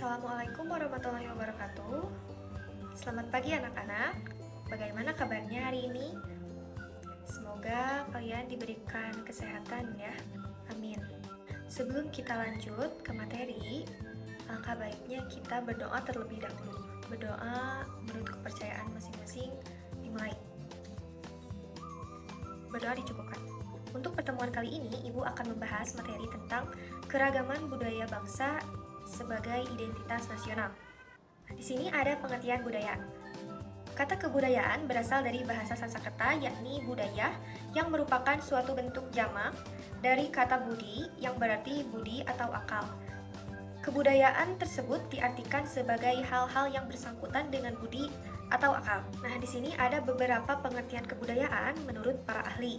Assalamualaikum warahmatullahi wabarakatuh. Selamat pagi anak-anak. Bagaimana kabarnya hari ini? Semoga kalian diberikan kesehatan ya. Amin. Sebelum kita lanjut ke materi, alangkah baiknya kita berdoa terlebih dahulu. Berdoa menurut kepercayaan masing-masing dimulai. Berdoa dicukupkan. Untuk pertemuan kali ini, Ibu akan membahas materi tentang keragaman budaya bangsa sebagai identitas nasional. Di sini ada pengertian budaya. Kata kebudayaan berasal dari bahasa Sanskerta, yakni budaya, yang merupakan suatu bentuk jamak dari kata budi, yang berarti budi atau akal. Kebudayaan tersebut diartikan sebagai hal-hal yang bersangkutan dengan budi atau akal. Nah, di sini ada beberapa pengertian kebudayaan menurut para ahli.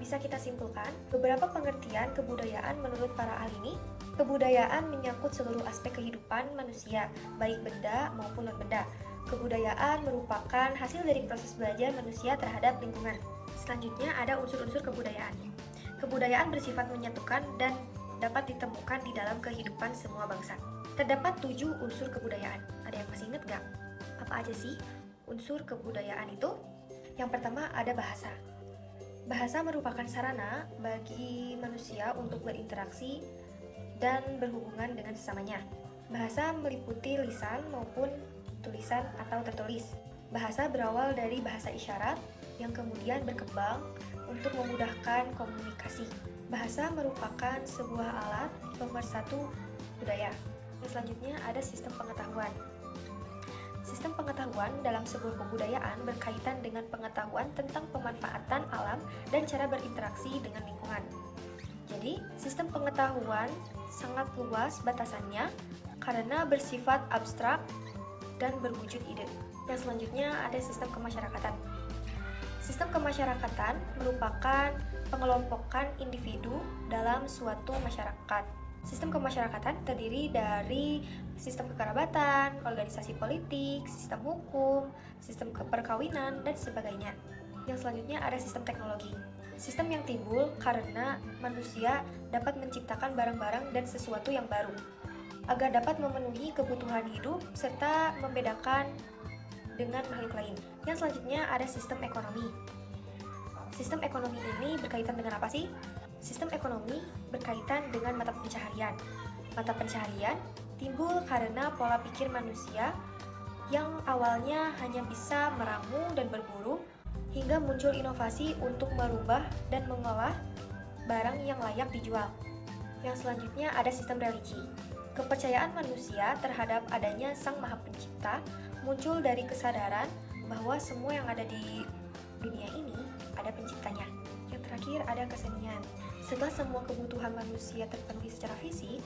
Bisa kita simpulkan, beberapa pengertian kebudayaan menurut para ahli ini, kebudayaan menyangkut seluruh aspek kehidupan manusia, baik benda maupun non-benda. Kebudayaan merupakan hasil dari proses belajar manusia terhadap lingkungan. Selanjutnya ada unsur-unsur kebudayaan. Kebudayaan bersifat menyatukan dan dapat ditemukan di dalam kehidupan semua bangsa. Terdapat 7 unsur kebudayaan. Ada yang masih ingat gak? Apa aja sih unsur kebudayaan itu? Yang pertama ada bahasa. Bahasa merupakan sarana bagi manusia untuk berinteraksi dan berhubungan dengan sesamanya. Bahasa meliputi lisan maupun tulisan atau tertulis. Bahasa berawal dari bahasa isyarat yang kemudian berkembang untuk memudahkan komunikasi. Bahasa merupakan sebuah alat pemersatu budaya. Dan selanjutnya ada sistem pengetahuan. Sistem pengetahuan dalam sebuah kebudayaan berkaitan dengan pengetahuan tentang pemanfaatan alam dan cara berinteraksi dengan lingkungan. Jadi, sistem pengetahuan sangat luas batasannya karena bersifat abstrak dan berwujud ide. Dan selanjutnya ada sistem kemasyarakatan. Sistem kemasyarakatan merupakan pengelompokan individu dalam suatu masyarakat. Sistem kemasyarakatan terdiri dari sistem kekerabatan, organisasi politik, sistem hukum, sistem perkawinan, dan sebagainya. Yang selanjutnya ada sistem teknologi. Sistem yang timbul karena manusia dapat menciptakan barang-barang dan sesuatu yang baru, agar dapat memenuhi kebutuhan hidup serta membedakan dengan makhluk lain. Yang selanjutnya ada sistem ekonomi. Sistem ekonomi ini berkaitan dengan apa sih? Sistem ekonomi berkaitan dengan mata pencaharian. Mata pencaharian timbul karena pola pikir manusia yang awalnya hanya bisa meramu dan berburu, hingga muncul inovasi untuk merubah dan mengolah barang yang layak dijual. Yang selanjutnya ada sistem religi. Kepercayaan manusia terhadap adanya Sang Maha Pencipta muncul dari kesadaran bahwa semua yang ada di dunia ini ada penciptanya. Yang terakhir ada kesenian. Setelah semua kebutuhan manusia terpenuhi secara fisik,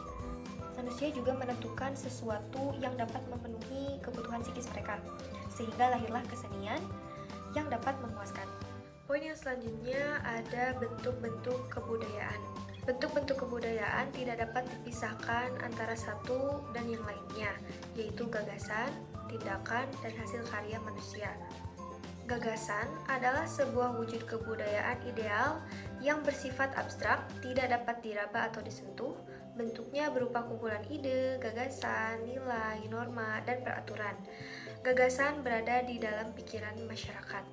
manusia juga menentukan sesuatu yang dapat memenuhi kebutuhan psikis mereka, sehingga lahirlah kesenian yang dapat memuaskan. Poin yang selanjutnya ada bentuk-bentuk kebudayaan. Bentuk-bentuk kebudayaan tidak dapat dipisahkan antara satu dan yang lainnya, yaitu gagasan, tindakan, dan hasil karya manusia. Gagasan adalah sebuah wujud kebudayaan ideal yang bersifat abstrak, tidak dapat diraba atau disentuh. Bentuknya berupa kumpulan ide, gagasan, nilai, norma, dan peraturan. Gagasan berada di dalam pikiran masyarakat.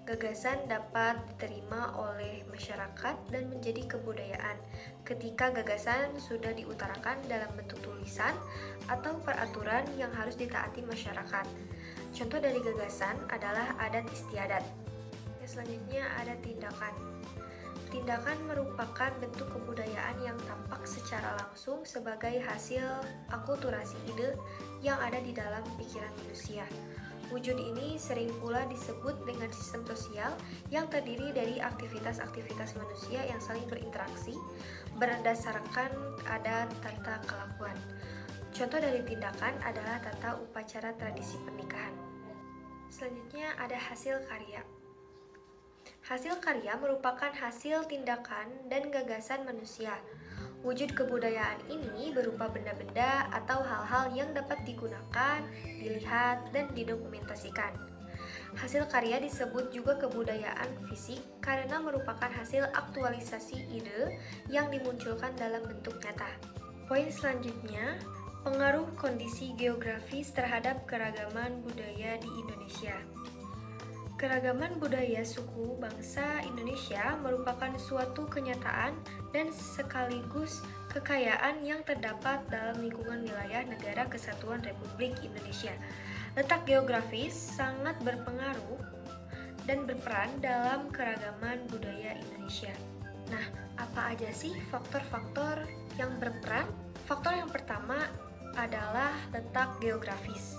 Gagasan dapat diterima oleh masyarakat dan menjadi kebudayaan ketika gagasan sudah diutarakan dalam bentuk tulisan atau peraturan yang harus ditaati masyarakat. Contoh dari gagasan adalah adat istiadat. Yang selanjutnya ada tindakan. Tindakan merupakan bentuk kebudayaan yang tampak secara langsung sebagai hasil akulturasi ide yang ada di dalam pikiran manusia. Wujud ini sering pula disebut dengan sistem sosial yang terdiri dari aktivitas-aktivitas manusia yang saling berinteraksi berdasarkan adat tata kelakuan. Contoh dari tindakan adalah tata upacara tradisi pernikahan. Selanjutnya ada hasil karya. Hasil karya merupakan hasil tindakan dan gagasan manusia. Wujud kebudayaan ini berupa benda-benda atau hal-hal yang dapat digunakan, dilihat, dan didokumentasikan. Hasil karya disebut juga kebudayaan fisik karena merupakan hasil aktualisasi ide yang dimunculkan dalam bentuk nyata. Poin selanjutnya, pengaruh kondisi geografis terhadap keragaman budaya di Indonesia. Keragaman budaya suku bangsa Indonesia merupakan suatu kenyataan dan sekaligus kekayaan yang terdapat dalam lingkungan wilayah Negara Kesatuan Republik Indonesia. Letak geografis sangat berpengaruh dan berperan dalam keragaman budaya Indonesia. Nah, apa aja sih faktor-faktor yang berperan? Faktor yang pertama adalah letak geografis.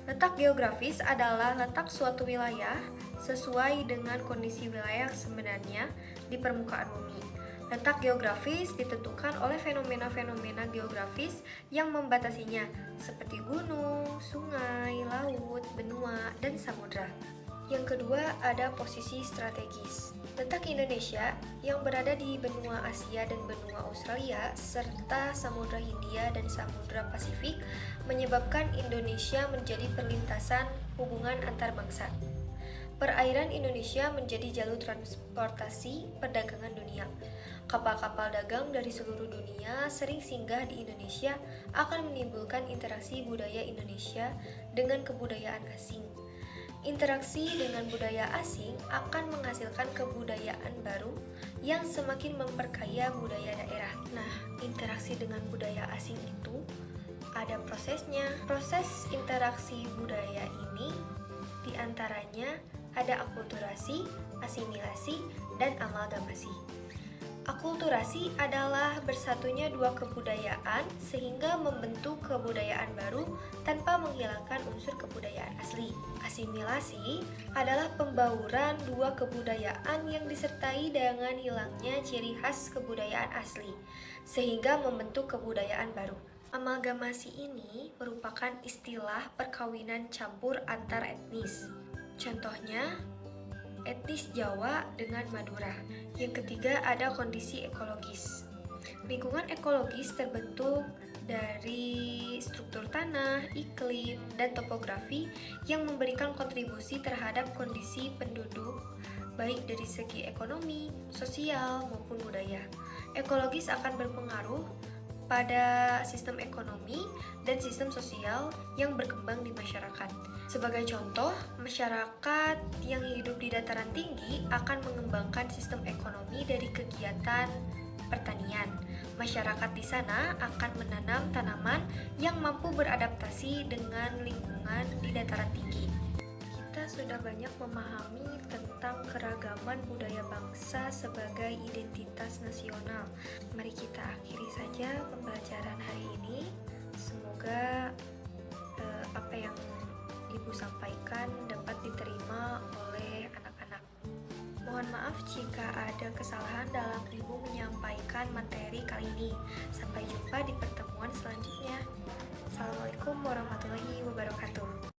Letak geografis adalah letak suatu wilayah sesuai dengan kondisi wilayah sebenarnya di permukaan bumi. Letak geografis ditentukan oleh fenomena-fenomena geografis yang membatasinya, seperti gunung, sungai, laut, benua, dan samudra. Yang kedua ada posisi strategis. Letak Indonesia yang berada di benua Asia dan benua Australia serta Samudra Hindia dan Samudra Pasifik menyebabkan Indonesia menjadi perlintasan hubungan antar bangsa. Perairan Indonesia menjadi jalur transportasi perdagangan dunia. Kapal-kapal dagang dari seluruh dunia sering singgah di Indonesia akan menimbulkan interaksi budaya Indonesia dengan kebudayaan asing. Interaksi dengan budaya asing akan menghasilkan kebudayaan baru yang semakin memperkaya budaya daerah. Nah, interaksi dengan budaya asing itu ada prosesnya. Proses interaksi budaya ini diantaranya ada akulturasi, asimilasi, dan amalgamasi. Akulturasi adalah bersatunya dua kebudayaan sehingga membentuk kebudayaan baru tanpa menghilangkan unsur kebudayaan asli. Asimilasi adalah pembauran dua kebudayaan yang disertai dengan hilangnya ciri khas kebudayaan asli sehingga membentuk kebudayaan baru. Amalgamasi ini merupakan istilah perkawinan campur antar etnis. Contohnya, etnis Jawa dengan Madura. Yang ketiga ada kondisi ekologis. Lingkungan ekologis terbentuk dari struktur tanah, iklim, dan topografi yang memberikan kontribusi terhadap kondisi penduduk baik dari segi ekonomi, sosial, maupun budaya. Ekologis akan berpengaruh pada sistem ekonomi dan sistem sosial yang berkembang di masyarakat. Sebagai contoh, masyarakat yang hidup di dataran tinggi akan mengembangkan sistem ekonomi dari kegiatan pertanian. Masyarakat di sana akan menanam tanaman yang mampu beradaptasi dengan lingkungan di dataran tinggi. Kita sudah banyak memahami tentang keragaman budaya bangsa sebagai identitas nasional. Mari kita akhiri saja pembelajaran hari ini. Semoga apa yang Ibu sampaikan dapat diterima oleh anak-anak. Mohon maaf jika ada kesalahan dalam Ibu menyampaikan materi kali ini. Sampai jumpa di pertemuan selanjutnya. Assalamualaikum warahmatullahi wabarakatuh.